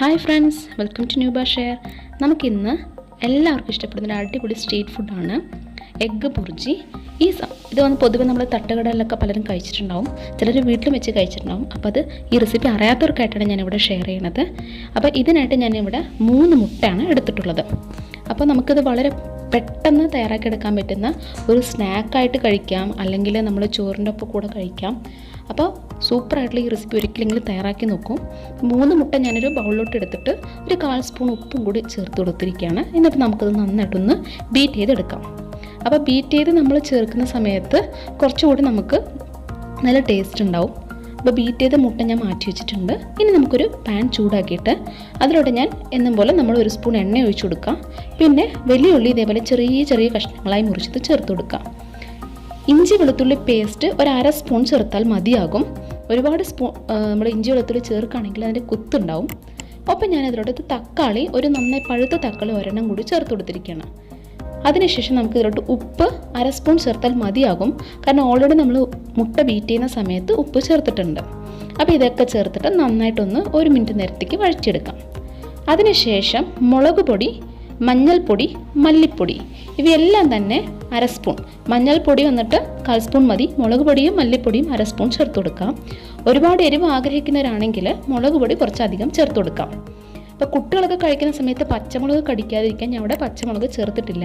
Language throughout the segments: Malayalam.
Hi friends, welcome to new share. നമുക്കിന്ന് എല്ലാവർക്കും ഇഷ്ടപ്പെടുന്ന ഒരു അടിപൊളി സ്ട്രീറ്റ് ഫുഡാണ് എഗ്ഗ് ബുർജി. ഇത് പൊതുവെ നമ്മൾ തട്ടുകടകളിലൊക്കെ പലരും കഴിച്ചിട്ടുണ്ടാവും, ചിലർ വീട്ടിലും വെച്ച് കഴിച്ചിട്ടുണ്ടാവും. അപ്പോൾ അത് ഈ റെസിപ്പി അറിയാത്തവർക്കായിട്ടാണ് ഞാനിവിടെ ഷെയർ ചെയ്യുന്നത്. അപ്പോൾ ഇതിനായിട്ട് ഞാനിവിടെ 3 മുട്ടയാണ് എടുത്തിട്ടുള്ളത്. അപ്പോൾ നമുക്കിത് വളരെ പെട്ടെന്ന് തയ്യാറാക്കിയെടുക്കാൻ പറ്റുന്ന ഒരു സ്നാക്കായിട്ട് കഴിക്കാം, അല്ലെങ്കിൽ നമ്മൾ ചോറിൻ്റെ ഒപ്പം കൂടെ കഴിക്കാം. അപ്പോൾ സൂപ്പറായിട്ടുള്ള ഈ റെസിപ്പി ഒരിക്കലെങ്കിലും തയ്യാറാക്കി നോക്കും. 3 മുട്ട ഞാനൊരു ബൗളിലോട്ട് എടുത്തിട്ട് ഒരു 1/4 സ്പൂൺ ഉപ്പും കൂടി ചേർത്ത് കൊടുത്തിരിക്കുകയാണ്. എന്നിട്ട് നമുക്കത് നന്നായിട്ടൊന്ന് ബീറ്റ് ചെയ്തെടുക്കാം. അപ്പോൾ ബീറ്റ് ചെയ്ത് നമ്മൾ ചേർക്കുന്ന സമയത്ത് കുറച്ചുകൂടി നമുക്ക് നല്ല ടേസ്റ്റ് ഉണ്ടാവും. അപ്പോൾ ബീറ്റ് ചെയ്ത മുട്ട ഞാൻ മാറ്റി വെച്ചിട്ടുണ്ട്. ഇനി നമുക്കൊരു പാൻ ചൂടാക്കിയിട്ട് അതിലോട്ട് ഞാൻ എന്നും പോലെ നമ്മൾ 1 സ്പൂൺ എണ്ണ ഒഴിച്ചു കൊടുക്കാം. പിന്നെ വലിയ ഉള്ളി ഇതേപോലെ ചെറിയ ചെറിയ കഷ്ണങ്ങളായി മുറിച്ചത് ചേർത്ത് കൊടുക്കാം. ഇഞ്ചി വെളുത്തുള്ളി പേസ്റ്റ് ഒരു 1/2 സ്പൂൺ ചേർത്താൽ മതിയാകും. ഒരുപാട് നമ്മൾ ഇഞ്ചി വെളുത്തുള്ളി ചേർക്കുകയാണെങ്കിൽ അതിൻ്റെ കുത്തുണ്ടാവും. ഒപ്പം ഞാൻ അതിലോട്ട് തക്കാളി, ഒരു നന്നായി പഴുത്ത തക്കാളി ഒരെണ്ണം കൂടി ചേർത്ത് കൊടുത്തിരിക്കുകയാണ്. അതിനുശേഷം നമുക്ക് ഇതിലോട്ട് ഉപ്പ് 1/2 സ്പൂൺ ചേർത്താൽ മതിയാകും. കാരണം ഓൾറെഡി നമ്മൾ മുട്ട ബീറ്റ് ചെയ്യുന്ന സമയത്ത് ഉപ്പ് ചേർത്തിട്ടുണ്ട്. അപ്പോൾ ഇതൊക്കെ ചേർത്തിട്ട് നന്നായിട്ടൊന്ന് 1 മിനിറ്റ് നേരത്തേക്ക് വഴറ്റിയെടുക്കാം. അതിനുശേഷം മുളക് പൊടി, മഞ്ഞൾപ്പൊടി, മല്ലിപ്പൊടി ഇവയെല്ലാം തന്നെ 1/2 സ്പൂൺ. മഞ്ഞൾപ്പൊടി വന്നിട്ട് 1/4 സ്പൂൺ മതി. മുളക് പൊടിയും മല്ലിപ്പൊടിയും 1/2 സ്പൂൺ ചേർത്ത് കൊടുക്കാം. ഒരുപാട് എരിവ് ആഗ്രഹിക്കുന്നവരാണെങ്കിൽ മുളക് പൊടി കുറച്ചധികം ചേർത്ത് കൊടുക്കാം. അപ്പോൾ കുട്ടികളൊക്കെ കഴിക്കുന്ന സമയത്ത് പച്ചമുളക് കടിക്കാതിരിക്കാൻ ഞാൻ ഇവിടെ പച്ചമുളക് ചേർത്തിട്ടില്ല.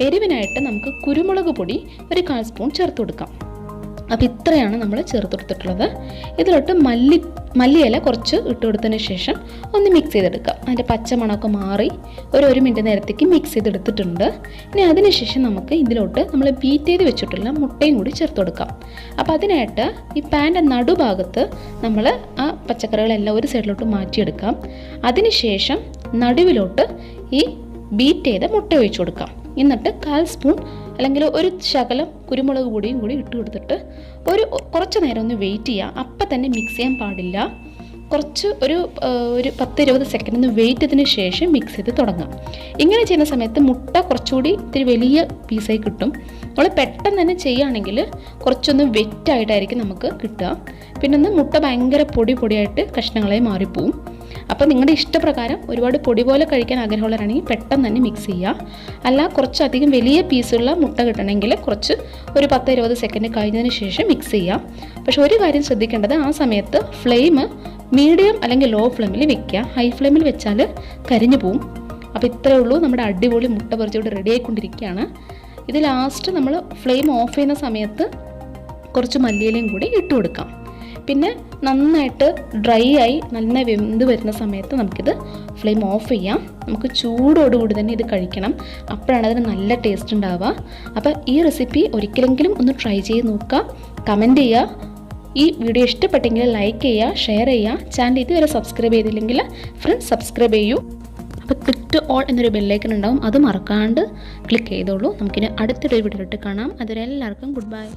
എരിവിനായിട്ട് നമുക്ക് കുരുമുളക് പൊടി ഒരു 1/4 സ്പൂൺ ചേർത്ത് കൊടുക്കാം. അപ്പോൾ ഇത്രയാണ് നമ്മൾ ചേർത്ത് കൊടുത്തിട്ടുള്ളത്. ഇതിലോട്ട് മല്ലിയില കുറച്ച് ഇട്ട് കൊടുത്തതിന് ശേഷം ഒന്ന് മിക്സ് ചെയ്തെടുക്കാം. അതിൻ്റെ പച്ചമണമൊക്കെ മാറി 1 മിനിറ്റ് നേരത്തേക്ക് മിക്സ് ചെയ്തെടുത്തിട്ടുണ്ട്. ഇനി അതിനുശേഷം നമുക്ക് ഇതിലോട്ട് നമ്മൾ ബീറ്റ് ചെയ്ത് വെച്ചിട്ടുള്ള മുട്ടയും കൂടി ചേർത്ത് കൊടുക്കാം. അപ്പോൾ അതിനായിട്ട് ഈ പാൻ്റെ നടുഭാഗത്ത് നമ്മൾ ആ പച്ചക്കറികളെല്ലാം ഒരു സൈഡിലോട്ട് മാറ്റിയെടുക്കാം. അതിനുശേഷം നടുവിലോട്ട് ഈ ബീറ്റ് ചെയ്ത മുട്ട ഒഴിച്ചു കൊടുക്കാം. എന്നിട്ട് 1/4 സ്പൂൺ അല്ലെങ്കിൽ ഒരു ശകലം കുരുമുളക് പൊടിയും കൂടി ഇട്ട് കൊടുത്തിട്ട് കുറച്ച് നേരം ഒന്ന് വെയിറ്റ് ചെയ്യുക. അപ്പം തന്നെ മിക്സ് ചെയ്യാൻ പാടില്ല. കുറച്ച് ഒരു 10-20 സെക്കൻഡ് ഒന്ന് വെയിറ്റ് ചെയ്തതിന് ശേഷം മിക്സ് ചെയ്ത് തുടങ്ങാം. ഇങ്ങനെ ചെയ്യുന്ന സമയത്ത് മുട്ട കുറച്ചുകൂടി ഇത്തിരി വലിയ പീസായി കിട്ടും. നമ്മൾ പെട്ടെന്ന് തന്നെ ചെയ്യുകയാണെങ്കിൽ കുറച്ചൊന്ന് വെറ്റായിട്ടായിരിക്കും നമുക്ക് കിട്ടുക. പിന്നെ ഒന്ന് മുട്ട ഭയങ്കര പൊടിയായിട്ട് കഷ്ണങ്ങളായി മാറിപ്പോവും. അപ്പോൾ നിങ്ങളുടെ ഇഷ്ടപ്രകാരം ഒരുപാട് പൊടി പോലെ കഴിക്കാൻ ആഗ്രഹമുള്ളവരാണെങ്കിൽ പെട്ടെന്ന് തന്നെ മിക്സ് ചെയ്യുക. അല്ല കുറച്ചധികം വലിയ പീസുള്ള മുട്ട കിട്ടണമെങ്കിൽ കുറച്ച് ഒരു 10-20 സെക്കൻഡ് കഴിഞ്ഞതിന് ശേഷം മിക്സ് ചെയ്യാം. പക്ഷെ ഒരു കാര്യം ശ്രദ്ധിക്കേണ്ടത്, ആ സമയത്ത് ഫ്ലെയിം മീഡിയം അല്ലെങ്കിൽ ലോ ഫ്ലെയിമിൽ വെക്കുക. ഹൈ ഫ്ലെയിമിൽ വെച്ചാൽ കരിഞ്ഞു പോവും. അപ്പോൾ ഇത്രയേ ഉള്ളൂ, നമ്മുടെ അടിപൊളി മുട്ട ബർജി ഇവിടെ റെഡി ആയിക്കൊണ്ടിരിക്കുകയാണ്. ഇത് ലാസ്റ്റ് നമ്മൾ ഫ്ലെയിം ഓഫ് ചെയ്യുന്ന സമയത്ത് കുറച്ച് മല്ലിയിലയും കൂടി ഇട്ട് കൊടുക്കാം. പിന്നെ നന്നായിട്ട് ഡ്രൈ ആയി നന്നായി വെന്ത് വരുന്ന സമയത്ത് നമുക്കിത് ഫ്ലെയിം ഓഫ് ചെയ്യാം. നമുക്ക് ചൂടോടുകൂടി തന്നെ ഇത് കഴിക്കണം. അപ്പോഴാണ് അതിന് നല്ല ടേസ്റ്റ് ഉണ്ടാവുക. അപ്പോൾ ഈ റെസിപ്പി ഒരിക്കലെങ്കിലും ഒന്ന് ട്രൈ ചെയ്ത് നോക്കുക. കമൻറ്റ് ചെയ്യുക. ഈ വീഡിയോ ഇഷ്ടപ്പെട്ടെങ്കിൽ ലൈക്ക് ചെയ്യുക, ഷെയർ ചെയ്യുക. ചാനൽ ഇതുവരെ സബ്സ്ക്രൈബ് ചെയ്തില്ലെങ്കിൽ ഫ്രണ്ട്സ് സബ്സ്ക്രൈബ് ചെയ്യൂ. അപ്പോൾ ക്ലിക്ക് ടു ഓൾ എന്നൊരു ബെല്ലൈക്കൺ ഉണ്ടാവും, അത് മറക്കാണ്ട് ക്ലിക്ക് ചെയ്തോളൂ. നമുക്കിനി അടുത്തൊരു വീഡിയോ ഇട്ട് കാണാം. അതുവരെ എല്ലാവർക്കും ഗുഡ് ബൈ.